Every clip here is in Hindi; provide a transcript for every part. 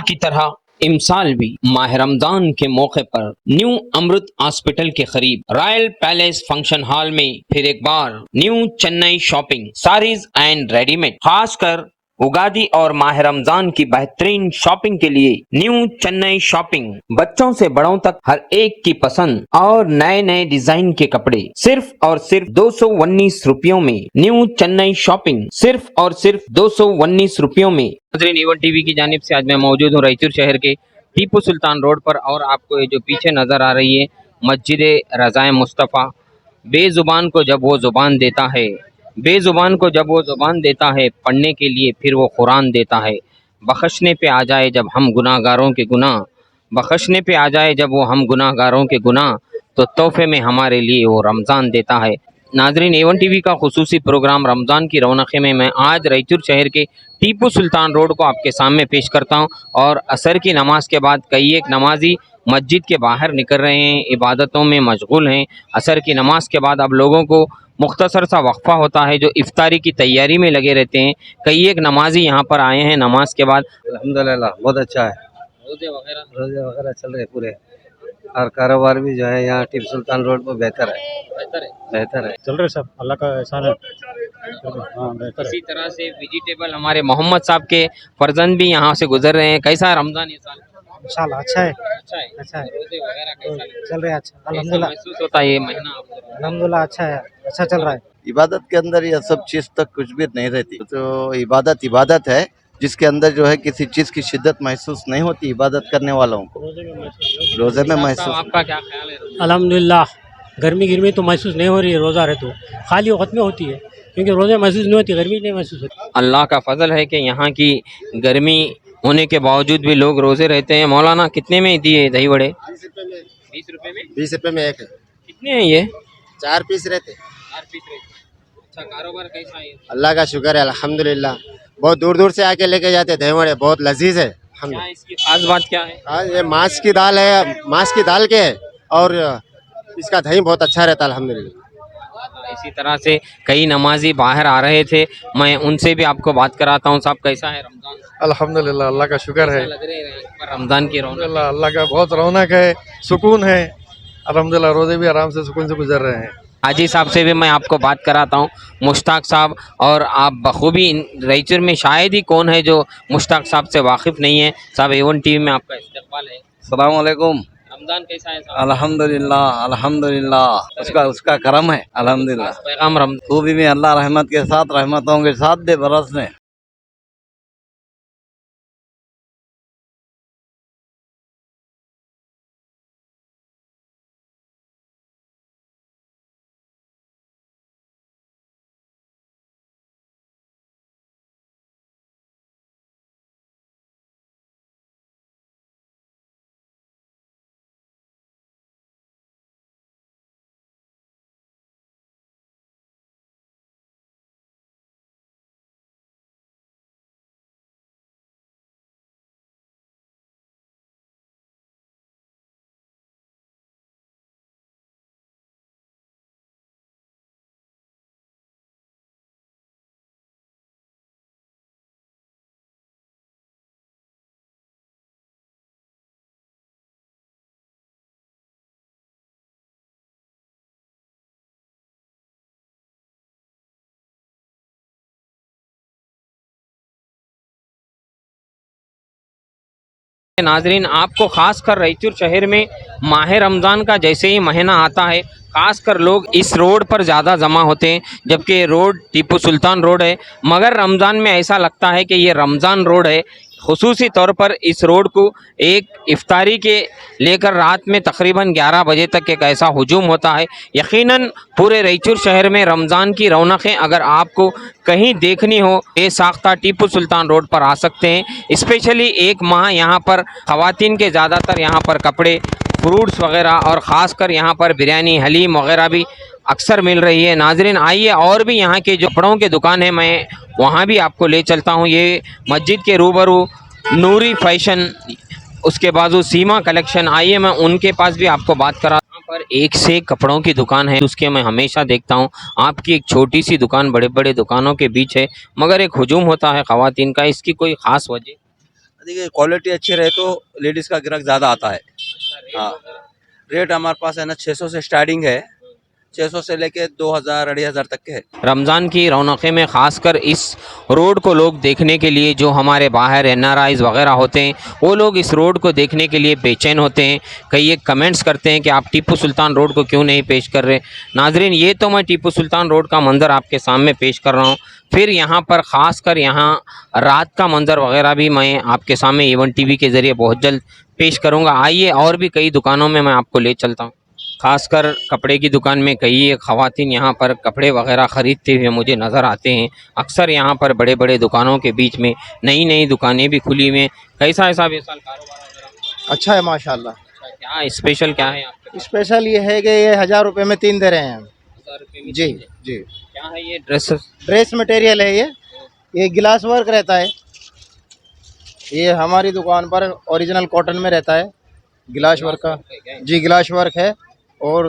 की तरह इमसाल भी माह रमजान के मौके पर न्यू अमृत हॉस्पिटल के करीब रॉयल पैलेस फंक्शन हॉल में फिर एक बार New Chennai Shopping saris and readymade, खासकर उगादी और माह रमजान की बेहतरीन शॉपिंग के लिए न्यू चेन्नई शॉपिंग, बच्चों से बड़ों तक हर एक की पसंद और नए नए डिजाइन के कपड़े सिर्फ और सिर्फ 219 रुपयों में। न्यू चेन्नई शॉपिंग सिर्फ और सिर्फ 219 रुपयों में। एवन टीवी की जानिब से आज मैं मौजूद हूँ रायचूर शहर के टीपू सुल्तान रोड पर, और आपको ये जो पीछे नजर आ रही है मस्जिद रज़ाए मुस्तफ़ा। बेजुबान को जब वो जुबान देता है, बेजुबान को जब वो जुबान देता है, पढ़ने के लिए फिर वो कुरान देता है। बख्शने पे आ जाए जब हम गुनाहगारों के गुनाह, बख्शने पे आ जाए जब वो हम गुनाहगारों के गुनाह, तो तोहफे में हमारे लिए वो रमज़ान देता है। नाजरीन, एवन टीवी का खुसूसी प्रोग्राम रमज़ान की रौनक़े में मैं आज रायचूर शहर के टीपू सुल्तान रोड को आपके सामने पेश करता हूँ। और असर की नमाज के बाद कई एक नमाजी मस्जिद के बाहर निकल रहे हैं, इबादतों में मशगूल हैं। असर की नमाज के बाद अब लोगों को मुख्तसर सा वक्फा होता है जो इफ्तारी की तैयारी में लगे रहते हैं। कई एक नमाजी यहाँ पर आए हैं नमाज के बाद। अल्हम्दुलिल्लाह बहुत अच्छा है, रोजे वगैरह चल रहे पूरे, और कारोबार भी जो है यहाँ टीपू सुल्तान रोड पर बेहतर है चल रहे सब, अल्लाह का एहसान है। हाँ बेहतर है। इसी तरह से वेजिटेबल हमारे मोहम्मद साहब के फर्जंद भी यहाँ से गुजर रहे हैं। कैसा है रमजान ये साल? इंशाल्लाह अच्छा है, अच्छा है। अच्छा है, रोजे वगैरह कैसा चल रहा है अच्छा, कैसा अल्हम्दुलिल्लाह, महसूस होता है ये महीना? अल्हम्दुलिल्लाह अच्छा है, अच्छा चल रहा है। इबादत के अंदर यह सब चीज तक कुछ भी नहीं रहती, तो इबादत है जिसके अंदर जो है किसी चीज की शिद्दत महसूस नहीं होती इबादत करने वालों को, रोजे में महसूस। आपका क्या ख्याल है? अल्हम्दुलिल्लाह, गर्मी गिरमी तो महसूस नहीं हो रही है, रोज़ा रहे तो खाली वक्त में होती है, क्योंकि रोज़े महसूस नहीं होती, गर्मी नहीं महसूस होती। अल्लाह का फजल है कि यहाँ की गर्मी होने के बावजूद भी लोग रोजे रहते हैं। मौलाना कितने में दिए दही वड़े? 20 रुपए में। 20 रुपए में एक है, कितने हैं ये? 4 पीस रहते। 4 पीस रहते। अच्छा, कारोबार कैसा है? अल्लाह का शुक्र है अल्हम्दुलिल्लाह, बहुत दूर दूर से आके लेके जाते हैं, दही वड़े बहुत लजीज है। क्या इसकी खास बात क्या है? आज ये मांस की दाल है, मांस की दाल के, और इसका दही बहुत अच्छा रहता है अल्हम्दुलिल्लाह। इसी तरह से कई नमाजी बाहर आ रहे थे, मैं उनसे भी आपको बात कराता हूँ। साहब कैसा है रमजान? अल्हम्दुलिल्लाह, अल्लाह का शुक्र है। लग रहे हैं पर रमजान की रौनक? अल्हम्दुलिल्लाह, अल्लाह का बहुत रौनक है, सुकून है अल्हम्दुलिल्लाह, रोजे भी आराम से सुकून से गुजर रहे हैं। हाजी साहब से भी मैं आपको बात कराता हूँ, मुश्ताक साहब, और आप बखूबी रायचूर में शायद ही कौन है जो मुश्ताक साहब से वाकिफ नहीं है। साहब एवन टीवी में आपका इस्तकबाल है। अस्सलाम वालेकुम। रमजान कैसा है साहब? अल्हम्दुलिल्लाह अल्हम्दुलिल्लाह, उसका करम है अल्हम्दुलिल्लाह। पैगाम खूबी में अल्लाह रहमत के साथ, रहमतों के साथ दे बरसने। नाजरीन, आपको खासकर रायचूर शहर में माह रमज़ान का जैसे ही महीना आता है, खासकर लोग इस रोड पर ज़्यादा जमा होते हैं, जबकि रोड टीपू सुल्तान रोड है, मगर रमज़ान में ऐसा लगता है कि ये रमज़ान रोड है। खुसूसी तौर पर इस रोड को एक इफ्तारी के लेकर रात में तकरीबन 11 बजे तक एक ऐसा हुजूम होता है। यकीनन पूरे रायचूर शहर में रमज़ान की रौनकें अगर आपको कहीं देखनी हो, बेसाख्ता टीपू सुल्तान रोड पर आ सकते हैं। स्पेशली एक माह यहाँ पर ख़वातीन के ज़्यादातर यहाँ पर कपड़े, फ्रूट्स वगैरह और ख़ासकर यहाँ पर बिरयानी, हलीम वगैरह भी अक्सर मिल रही है। नाजरीन आइए, और भी यहाँ के जो कपड़ों की दुकान है मैं वहाँ भी आपको ले चलता हूँ। ये मस्जिद के रूबरू नूरी फैशन, उसके बाजू सीमा कलेक्शन, आइए मैं उनके पास भी आपको बात करा। यहाँ पर एक से एक कपड़ों की दुकान है, उसके मैं हमेशा देखता हूँ। आपकी एक छोटी सी दुकान बड़े बड़े दुकानों के बीच है, मगर एक हुजूम होता है ख़वातीन का, इसकी कोई ख़ास वजह? देखिए क्वालिटी अच्छी रहे तो लेडीज का ग्राहक ज्यादा आता है। हाँ, रेट हमारे पास है ना 600 से स्टार्टिंग है, 600 से लेके 2000 2500 तक के है। रमज़ान की रौनक़ें में ख़ासकर इस रोड को लोग देखने के लिए, जो हमारे बाहर एनआरआईज़ वग़ैरह होते हैं, वो लोग इस रोड को देखने के लिए बेचैन होते हैं। कई एक कमेंट्स करते हैं कि आप टीपू सुल्तान रोड को क्यों नहीं पेश कर रहे। नाजरीन, ये तो मैं टीपू सुल्तान रोड का मंज़र आपके सामने पेश कर रहा हूँ। फिर यहाँ पर ख़ासकर यहाँ रात का मंज़र वग़ैरह भी मैं आपके सामने A1 टीवी के ज़रिए बहुत जल्द पेश करूँगा। आइए और भी कई दुकानों में मैं आपको ले चलता हूँ। खासकर कपड़े की दुकान में कई एक ख़वातीन यहाँ पर कपड़े वगैरह ख़रीदते हुए मुझे नज़र आते हैं। अक्सर यहाँ पर बड़े बड़े दुकानों के बीच में नई नई दुकानें भी खुली हुई हैं। कैसा है साहब ये साल कारोबार वगैरह? अच्छा है माशाल्लाह। क्या स्पेशल क्या है आपके पास? स्पेशल ये है कि ये 1000 रुपये में 3 दे रहे हैं हम। 1000 रुपये में जी तीन है। जी। क्या है ये ड्रेस? ड्रेस मटेरियल है ये गिलास वर्क रहता है। ये हमारी दुकान पर ओरिजिनल कॉटन में रहता है, गिलास वर्क का। जी गिलास वर्क है। और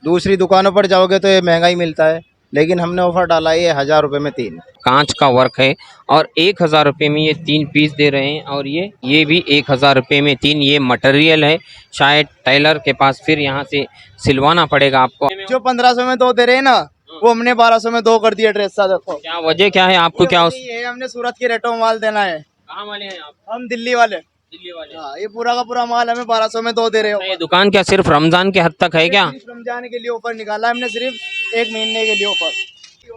दूसरी दुकानों पर जाओगे तो ये महंगा ही मिलता है, लेकिन हमने ऑफर डाला है ये 1000 रुपये में 3। कांच का वर्क है और 1000 रुपये में ये 3 पीस दे रहे हैं। और ये भी 1000 रुपये में 3। ये मटेरियल है, शायद टेलर के पास फिर यहाँ से सिलवाना पड़ेगा आपको। जो 1500 में 2 दे रहे हैं ना, वो हमने 1200 में 2 कर दिया ड्रेस सा। देखो क्या वजह क्या है आपको? क्या उस ये हमने सूरत के रेटों में माल देना है। कहाँ वाले हैं आप? हम दिल्ली वाले। दिल्ली वाले। हाँ, ये पूरा का पूरा माल हमें 1200 में 2 दे रहे हो। ये दुकान क्या सिर्फ रमजान के हद तक है क्या? सिर्फ रमजान के लिए ऑफर निकाला हमने, सिर्फ 1 महीने के लिए ऑफर।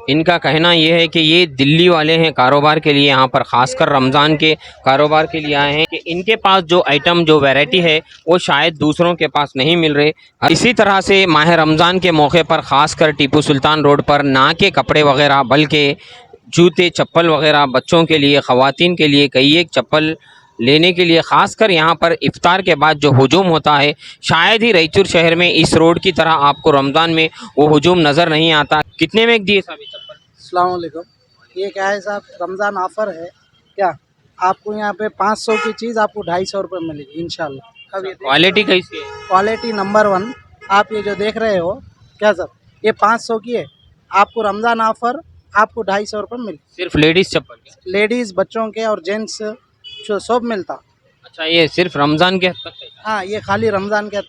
इनका कहना ये है कि ये दिल्ली वाले हैं, कारोबार के लिए यहाँ पर खासकर रमज़ान के कारोबार के लिए आए हैं कि इनके पास जो आइटम जो वैरायटी है वो शायद दूसरों के पास नहीं मिल रहे। इसी तरह से माह रमज़ान के मौके पर खासकर टीपू सुल्तान रोड पर ना के कपड़े वगैरह बल्कि जूते चप्पल वगैरह बच्चों के लिए, ख़वातीन के लिए कई एक चप्पल लेने के लिए खासकर यहाँ पर इफ्तार के बाद जो हुजूम होता है, शायद ही रायचूर शहर में इस रोड की तरह आपको रमज़ान में वो हुजूम नज़र नहीं आता। कितने में दिए साहब ये चप्पल? अस्सलाम वालेकुम। ये क्या है साहब, रमज़ान ऑफ़र है क्या? आपको यहाँ पे 500 की चीज़ आपको 250 रुपये मिलेगी इंशाल्लाह। अब ये क्वालिटी कैसी है? Quality number 1। आप ये जो देख रहे हो क्या सर, ये 500 की है। आपको रमज़ान ऑफ़र आपको 250 रुपये मिलेगी। सिर्फ लेडीज़ चप्पल क्या? लेडीज़, बच्चों के और जेंट्स सब मिलता। अच्छा, ये सिर्फ रमज़ान के हद तक है? हाँ, ये खाली रमज़ान के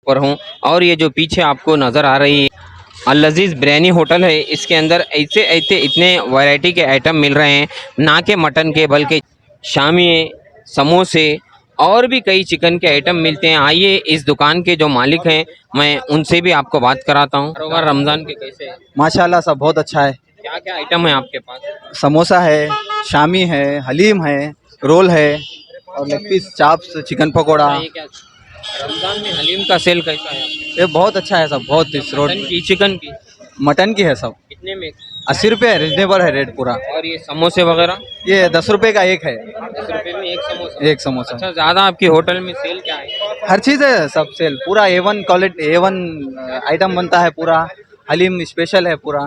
पर हूँ और ये जो पीछे आपको नज़र आ रही है अल लजीज बिरयानी होटल है, इसके अंदर ऐसे ऐसे इतने वैरायटी के आइटम मिल रहे हैं, ना के मटन के बल्कि शामी समोसे और भी कई चिकन के आइटम मिलते हैं। आइए इस दुकान के जो मालिक हैं मैं उनसे भी आपको बात कराता हूँ। कारोबार रमज़ान के कैसे है? माशाल्लाह सब बहुत अच्छा है। क्या क्या आइटम है आपके पास? समोसा है, शामी है, हलीम है, रोल है और leg piece, chops, chicken pakora. ये क्या रमज़ान में हलीम का सेल कैसा है आपके? ये बहुत अच्छा है सब, बहुत इस रोड मटन की चिकन की मटन की है सब। कितने में? 80 रुपये रिजनेबल है रेट पूरा। और ये समोसे वगैरह? ये 10 रुपये का एक है, 10 रुपए में एक समोसा। एक समोसा। अच्छा, ज़्यादा आपकी होटल में सेल क्या है? हर चीज़ है, सब सेल पूरा A1 क्वालिटी, A1 आइटम बनता है पूरा। हलीम स्पेशल है पूरा।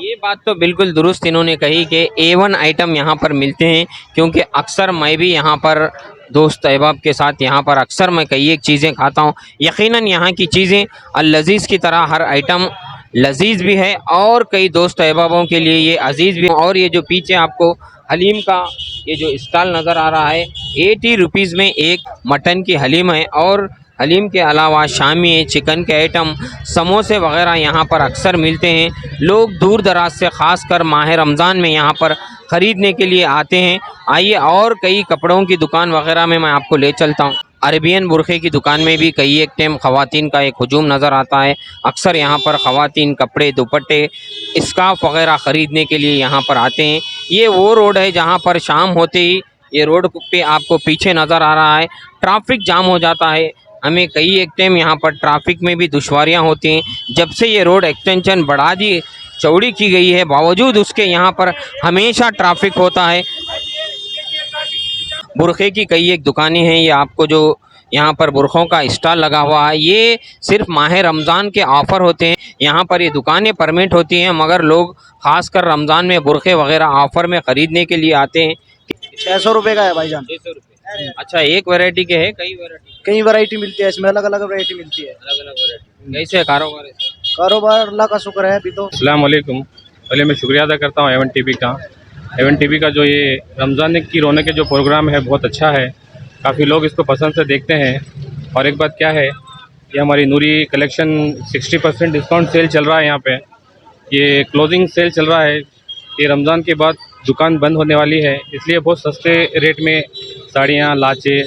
ये बात तो बिल्कुल दुरुस्त इन्होंने कही कि A1 आइटम यहाँ पर मिलते हैं, क्योंकि अक्सर मैं भी यहाँ पर दोस्त अहबाब के साथ यहाँ पर अक्सर मैं कई एक चीज़ें खाता हूँ। यकीनन यहाँ की चीज़ें अल लजीज़ की तरह हर आइटम लजीज भी है और कई दोस्त अहबाबों के लिए ये अजीज़ भी है। और ये जो पीछे आपको हलीम का ये जो स्टॉल नज़र आ रहा है, 80 रुपीज़ में एक मटन की हलीम है और हलीम के अलावा शामी चिकन के आइटम, समोसे वगैरह यहाँ पर अक्सर मिलते हैं। लोग दूर दराज से ख़ास कर माह रमज़ान में यहाँ पर ख़रीदने के लिए आते हैं। आइए और कई कपड़ों की दुकान वगैरह में मैं आपको ले चलता हूँ। अरबियन बुरखे की दुकान में भी कई एक टाइम ख़वातीन का एक हुजूम नज़र आता है। अक्सर यहाँ पर ख़वातीन कपड़े, दुपट्टे, स्कार्फ वगैरह ख़रीदने के लिए यहाँ पर आते हैं। ये वो रोड है जहाँ पर शाम होते ही ये रोड पे आपको पीछे नज़र आ रहा है ट्रैफिक जाम हो जाता है। हमें कई एक टाइम यहाँ पर ट्रैफिक में भी दुश्वारियाँ होती हैं। जब से ये रोड एक्सटेंशन बढ़ा दी, चौड़ी की गई है, बावजूद उसके यहाँ पर हमेशा ट्रैफिक होता है। बुरखे की कई एक दुकानें हैं। ये आपको जो यहाँ पर बुरखों का स्टॉल लगा हुआ है, ये सिर्फ माह रमज़ान के ऑफ़र होते हैं। यहाँ पर ये दुकानें परमिट होती हैं, मगर लोग ख़ास कर रमज़ान में बुरखे वगैरह ऑफ़र में ख़रीदने के लिए आते हैं। 600 रुपये का है भाईजान। 600 रुपये। अच्छा, एक वैरायटी के है कई वैरायटी? कई वैरायटी मिलती है इसमें, अलग अलग वैरायटी मिलती है। अलग अलग वैरायटी। कैसे है कारोबार? कारोबार अल्लाह का शुक्र है अभी तो। अस्सलाम वालेकुम। पहले मैं शुक्रिया अदा करता हूँ A1 टीवी का। A1 टीवी का जो ये रमज़ान की रौनक के जो प्रोग्राम है बहुत अच्छा है, काफ़ी लोग इसको पसंद से देखते हैं। और एक बात क्या है, ये हमारी नूरी कलेक्शन 60% डिस्काउंट सेल चल रहा है यहाँ पे। ये क्लोजिंग सेल चल रहा है। ये रमज़ान के बाद दुकान बंद होने वाली है, इसलिए बहुत सस्ते रेट में साड़ियाँ, लाचे,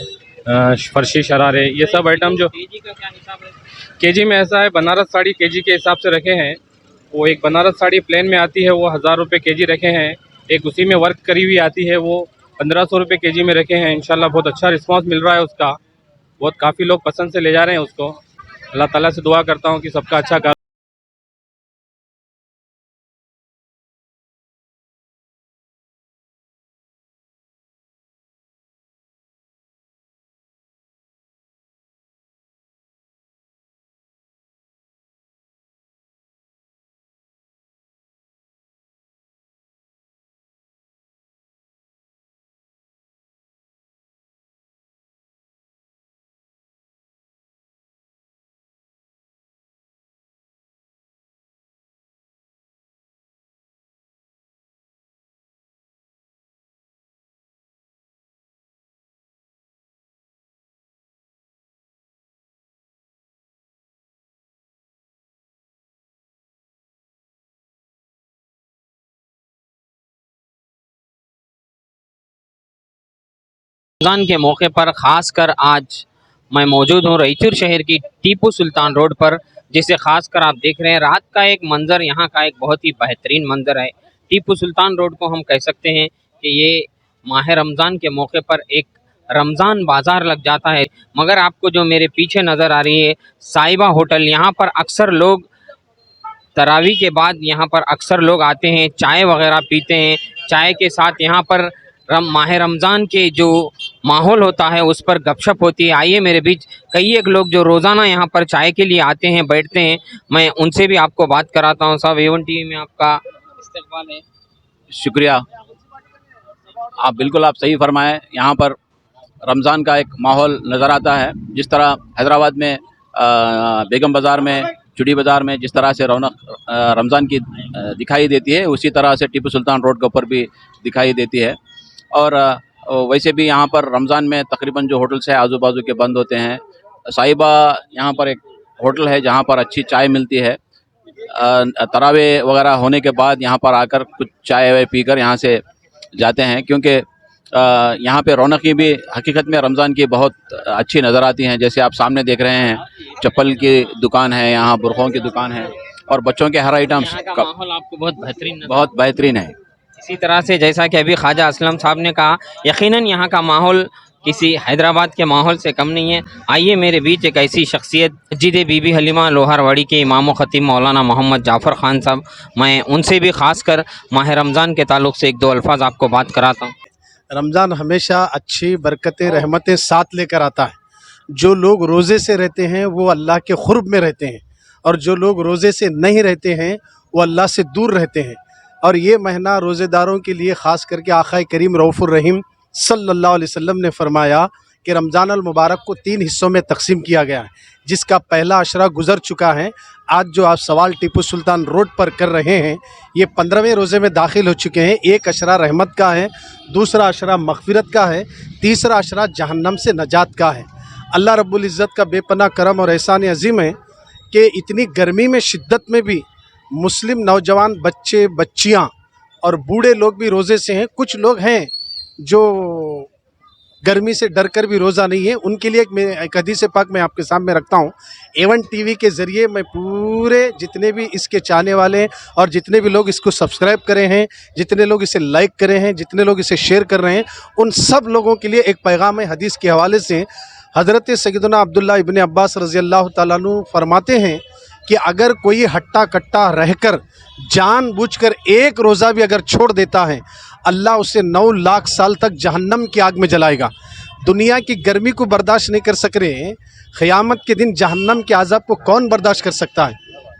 फर्शी, शरारे, ये सब आइटम जो केजी का क्या हिसाब है? केजी में ऐसा है, बनारस साड़ी केजी के हिसाब से रखे हैं। वो एक बनारस साड़ी प्लेन में आती है, वो 1000 रुपये केजी रखे हैं। एक उसी में वर्क करी हुई आती है, वो 1500 रुपये केजी में रखे हैं। इंशाल्लाह बहुत अच्छा रिस्पांस मिल रहा है उसका, बहुत काफ़ी लोग पसंद से ले जा रहे हैं उसको। अल्लाह ताला से दुआ करता हूँ कि सबका अच्छा काम। रमज़ान के मौके पर ख़ास कर आज मैं मौजूद हूँ रईचूर शहर की टीपू सुल्तान रोड पर, जिसे ख़ास कर आप देख रहे हैं। रात का एक मंज़र यहाँ का एक बहुत ही बेहतरीन मंज़र है। टीपू सुल्तान रोड को हम कह सकते हैं कि ये माह रमज़ान के मौके पर एक रमज़ान बाज़ार लग जाता है। मगर आपको जो मेरे पीछे नज़र आ रही है साहिबा होटल, यहाँ पर अक्सर लोग तरावी के बाद यहाँ पर अक्सर लोग आते हैं, चाय वगैरह पीते हैं। चाय के साथ यहाँ पर माह रमज़ान के जो माहौल होता है उस पर गपशप होती है। आइए मेरे बीच कई एक लोग जो रोज़ाना यहाँ पर चाय के लिए आते हैं, बैठते हैं, मैं उनसे भी आपको बात कराता हूँ। साहब, A1 टीवी में आपका इस्तकबाल है। शुक्रिया। आप बिल्कुल आप सही फरमाएं। यहाँ पर रमज़ान का एक माहौल नज़र आता है। जिस तरह हैदराबाद में बेगम बाज़ार में, चुड़ी बाज़ार में जिस तरह से रौनक रमज़ान की दिखाई देती है, उसी तरह से टीपू सुल्तान रोड के ऊपर भी दिखाई देती है। और वैसे भी यहाँ पर रमज़ान में तकरीबन जो होटल्स हैं आजू बाजू के बंद होते हैं। साहिबा यहाँ पर एक होटल है जहाँ पर अच्छी चाय मिलती है। तरावे वगैरह होने के बाद यहाँ पर आकर कुछ चाय वाय पीकर यहाँ से जाते हैं, क्योंकि यहाँ पे रौनकें भी हकीकत में रमज़ान की बहुत अच्छी नज़र आती हैं। जैसे आप सामने देख रहे हैं, चप्पल की दुकान है, यहाँ बुरखों की दुकान है और बच्चों के हर आइटम्स यहाँ का माहौल आपको बहुत बेहतरीन है। इसी तरह से जैसा कि अभी ख्वाजा असलम साहब ने कहा, यकीनन यहाँ का माहौल किसी हैदराबाद के माहौल से कम नहीं है। आइए मेरे बीच एक ऐसी शख्सियत मस्जिद बीबी हलीमा लोहारवाड़ी के इमाम व ख़तीब मौलाना मोहम्मद जाफ़र ख़ान साहब, मैं उनसे भी ख़ास कर माह रमज़ान के ताल्लुक़ से एक दो अल्फाज आपको बात कराता हूँ। रमज़ान हमेशा अच्छी बरकतें रहमतें साथ लेकर आता है। जो लोग रोज़े से रहते हैं वो अल्लाह के क़ुर्ब में रहते हैं, और जो लोग रोज़े से नहीं रहते हैं वो अल्लाह से दूर रहते हैं। और ये महीना रोज़ेदारों के लिए ख़ास करके आक़ाए करीम रऊफ़ुर रहीम सल्लल्लाहु अलैहि वसल्लम ने फरमाया कि रमज़ान अल मुबारक को 3 हिस्सों में तकसीम किया गया है, जिसका पहला अशरा गुज़र चुका है। आज जो आप सवाल टीपू सुल्तान रोड पर कर रहे हैं, ये 15वें रोज़े में दाखिल हो चुके हैं। एक अशरा रहमत का है, दूसरा अशरा मग़फ़िरत का है, तीसरा अशरा जहन्नम से नजात का है। अल्लाह रब्बुल इज़्ज़त का बेपनाह करम और एहसान अज़ीम है कि इतनी गर्मी में शिद्दत में भी मुस्लिम नौजवान बच्चे बच्चियाँ और बूढ़े लोग भी रोज़े से हैं। कुछ लोग हैं जो गर्मी से डर कर भी रोज़ा नहीं है, उनके लिए एक हदीस पाक मैं आपके सामने रखता हूँ। A1 TV के ज़रिए मैं पूरे जितने भी इसके चाहने वाले हैं और जितने भी लोग इसको सब्सक्राइब करे हैं, जितने लोग इसे लाइक करे हैं, जितने लोग इसे शेयर कर रहे हैं, उन सब लोगों के लिए एक पैगाम है हदीस के हवाले से। हज़रत सैयदना अब्दुल्लाह इब्न अब्बास रज़ी अल्लाह तआला अन्हु फरमाते हैं कि अगर कोई हट्टा कट्टा रहकर जानबूझकर एक रोज़ा भी अगर छोड़ देता है, अल्लाह उसे 9 लाख साल तक जहन्नम की आग में जलाएगा। दुनिया की गर्मी को बर्दाश्त नहीं कर सक रहे, क़यामत के दिन जहन्नम के अज़ाब को कौन बर्दाश्त कर सकता है।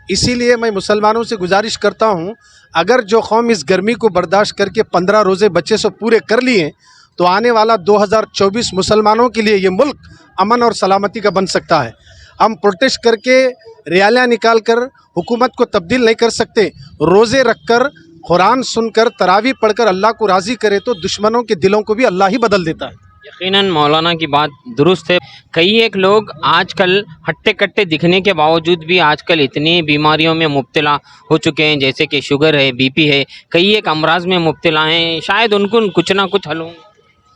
इसीलिए मैं मुसलमानों से गुजारिश करता हूँ, अगर जो कौम इस गर्मी को बर्दाश्त करके 15 रोज़े बच्चे से पूरे कर लिए, तो आने वाला 2024 मुसलमानों के लिए ये मुल्क अमन और सलामती का बन सकता है। हम प्रोटेस्ट करके रैलियाँ निकाल कर हुकूमत को तब्दील नहीं कर सकते। रोज़े रख कर, कुरान सुनकर, तरावी पढ़कर अल्लाह को राज़ी करे तो दुश्मनों के दिलों को भी अल्लाह ही बदल देता है। यकीनन मौलाना की बात दुरुस्त है। कई एक लोग आजकल हट्टे कट्टे दिखने के बावजूद भी आजकल इतनी बीमारियों में मुब्तला हो चुके हैं, जैसे कि शुगर है, BP है, कई एक अमराज में मुब्तला हैं। शायद उनको कुछ ना कुछ हल हो।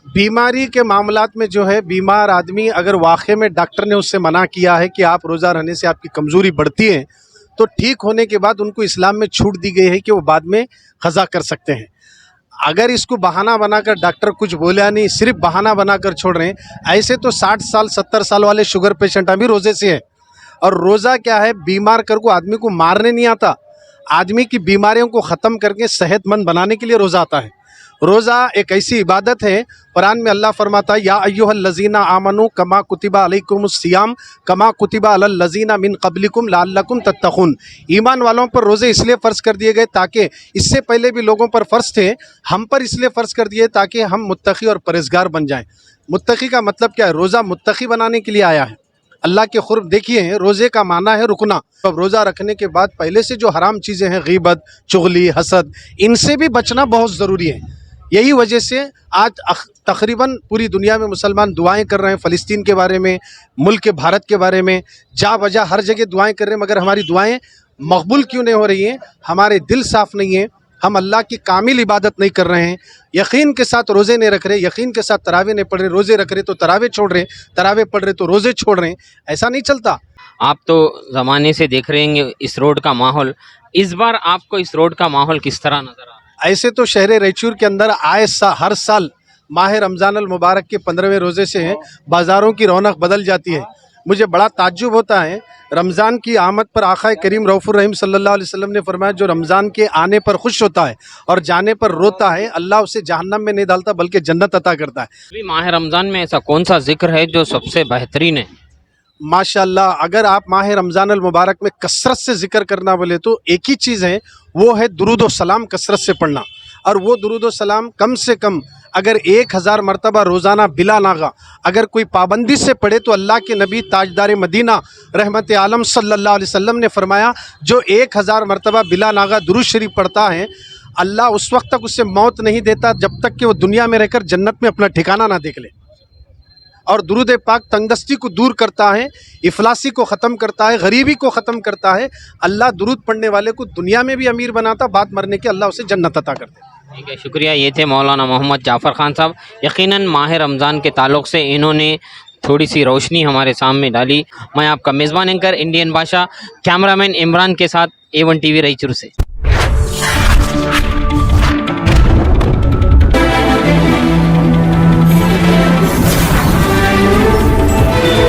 बीमारी के मामलात में जो है, बीमार आदमी अगर वाक़ई में डॉक्टर ने उससे मना किया है कि आप रोज़ा रहने से आपकी कमज़ोरी बढ़ती है, तो ठीक होने के बाद उनको इस्लाम में छूट दी गई है कि वो बाद में क़ज़ा कर सकते हैं। अगर इसको बहाना बनाकर डॉक्टर कुछ बोला नहीं, सिर्फ बहाना बनाकर छोड़ रहे हैं, ऐसे तो 60 साल 70 साल वाले शुगर पेशेंट अभी रोज़े से हैं। और रोज़ा क्या है, बीमार कर को आदमी को मारने नहीं आता, आदमी की बीमारियों को ख़त्म करके सेहतमंद बनाने के लिए रोज़ा आता है। रोज़ा एक ऐसी इबादत है, कुरान में अल्लाह फरमाता है, या अय्युहल्लज़ीना आमनू कमा कुतिबा अलैकुमुस्सियाम कमा कुतिबा अलल लज़ीना मिन क़ब्लिकुम लअल्लकुम तत्तक़ून। ईमान वालों पर रोज़े इसलिए फ़र्ज़ कर दिए गए ताकि इससे पहले भी लोगों पर फ़र्ज़ थे, हम पर इसलिए फ़र्ज़ कर दिए ताकि हम मुत्तक़ी और परहेज़गार बन जाएँ। मुत्तक़ी का मतलब क्या है? रोज़ा मुत्तक़ी बनाने के लिए आया है। अल्लाह के क़ुर्ब देखिए, रोज़े का माना है रुकना। अब रोज़ा रखने के बाद पहले से जो हराम चीज़ें हैं, ग़ीबत, चुगली, हसद, इनसे भी बचना बहुत ज़रूरी है। यही वजह से आज तकरीबन पूरी दुनिया में मुसलमान दुआएं कर रहे हैं, फ़लस्तीन के बारे में, मुल्क के भारत के बारे में, जा बजा हर जगह दुआएं कर रहे हैं, मगर हमारी दुआएं मकबूल क्यों नहीं हो रही हैं? हमारे दिल साफ़ नहीं है, हम अल्लाह की कामिल इबादत नहीं कर रहे हैं, यकीन के साथ रोज़े नहीं रख रहे, यकीन के साथ तरावे नहीं पढ़ रहे, रोज़े रख रहे तो तरावे छोड़ रहे, तरावे पढ़ रहे तो रोज़े छोड़ रहे हैं। ऐसा नहीं चलता। आप तो ज़माने से देख रहे हैं इस रोड का माहौल, इस बार आपको इस रोड का माहौल किस तरह नज़र आ रहा है? ऐसे तो शहर रैचूर के अंदर हर साल माह रमज़ान अल मुबारक के 15वें रोज़े से हैं, बाज़ारों की रौनक बदल जाती है। मुझे बड़ा ताज्जुब होता है, रमज़ान की आमद पर आक़ाए करीम रऊफ़ुर रहीम सल्लल्लाहु अलैहि वसल्लम ने फरमाया, जो रमज़ान के आने पर खुश होता है और जाने पर रोता है, अल्लाह उसे जहन्नम में नहीं डालता बल्कि जन्नत अता करता है। अभी माह रमज़ान में ऐसा कौन सा ज़िक्र है जो सबसे बेहतरीन है? माशाअल्लाह, अगर आप माह रमज़ान अल मुबारक में कसरत से ज़िक्र करना बोले तो एक ही चीज़ है, वो है दुरूद व सलाम कसरत से पढ़ना। और वो दुरूद व सलाम कम से कम अगर 1000 मरतबा रोज़ाना बिला नागा अगर कोई पाबंदी से पढ़े, तो अल्लाह के नबी ताजदार मदीना रहमत आलम सल्लल्लाहु अलैहि वसल्लम ने फरमाया, जो 1000 मरतबा बिला नागा दुरूद शरीफ पढ़ता है, अल्लाह उस वक्त तक उसे मौत नहीं देता जब तक कि वो दुनिया में रहकर जन्नत में अपना ठिकाना ना देख ले। और दुरूद पाक तंगदस्ती को दूर करता है, इफलासी को ख़त्म करता है, गरीबी को ख़त्म करता है। अल्लाह दुरूद पढ़ने वाले को दुनिया में भी अमीर बनाता, बात मरने के अल्लाह उसे जन्नत अता करता है। ठीक है, शुक्रिया। ये थे मौलाना मोहम्मद जाफ़र खान साहब। यकीनन माह रमज़ान के ताल्लुक़ से इन्होंने थोड़ी सी रोशनी हमारे सामने डाली। मैं आपका मेज़बान एंकर इंडियन बादशाह, कैमरामैन इमरान के साथ A1 TV रायचूर से।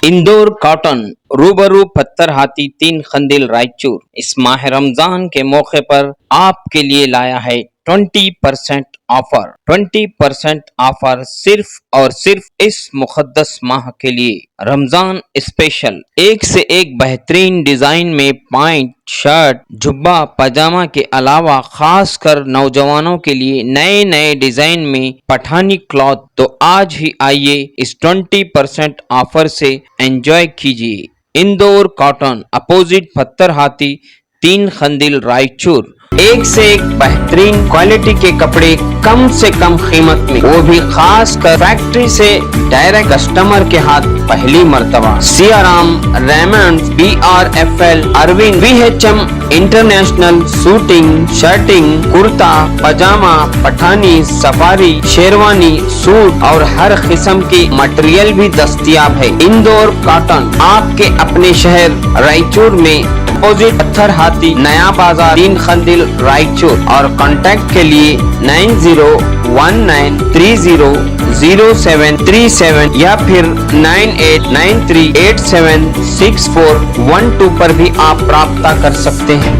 इंदौर कॉटन रूबरू पत्थर हाथी 3 खंदिल रायचूर इस माह रमजान के मौके पर आपके लिए लाया है 20% ऑफर। 20% ऑफर सिर्फ और सिर्फ इस मुकद्दस माह के लिए। रमजान स्पेशल, एक से एक बेहतरीन डिजाइन में पैंट, शर्ट, जुब्बा, पजामा के अलावा खास कर नौजवानों के लिए नए नए डिजाइन में पठानी क्लॉथ। तो आज ही आइए इस 20% ऑफर से एंजॉय कीजिए। इंदौर कॉटन, अपोजिट पत्थर हाथी, 3 खंदिल रायचूर। एक से एक बेहतरीन क्वालिटी के कपड़े कम से कम कीमत में, वो भी खास कर फैक्ट्री से डायरेक्ट कस्टमर के हाथ पहली मर्तबा। Siyaram, Raymond, BRFL, Arvind, VHM international suiting, shirting, kurta, pyjama, Pathani, safari, sherwani, suit और हर किस्म की मटेरियल भी दस्तयाब है। इंदौर कॉटन आपके अपने शहर रायचूर में अपोजिट पत्थर हाथी, नया बाजार, 3 खंदिल रायचूर। और कांटेक्ट के लिए 9019300737 या फिर 9893876412 पर भी आप प्राप्त कर सकते हैं।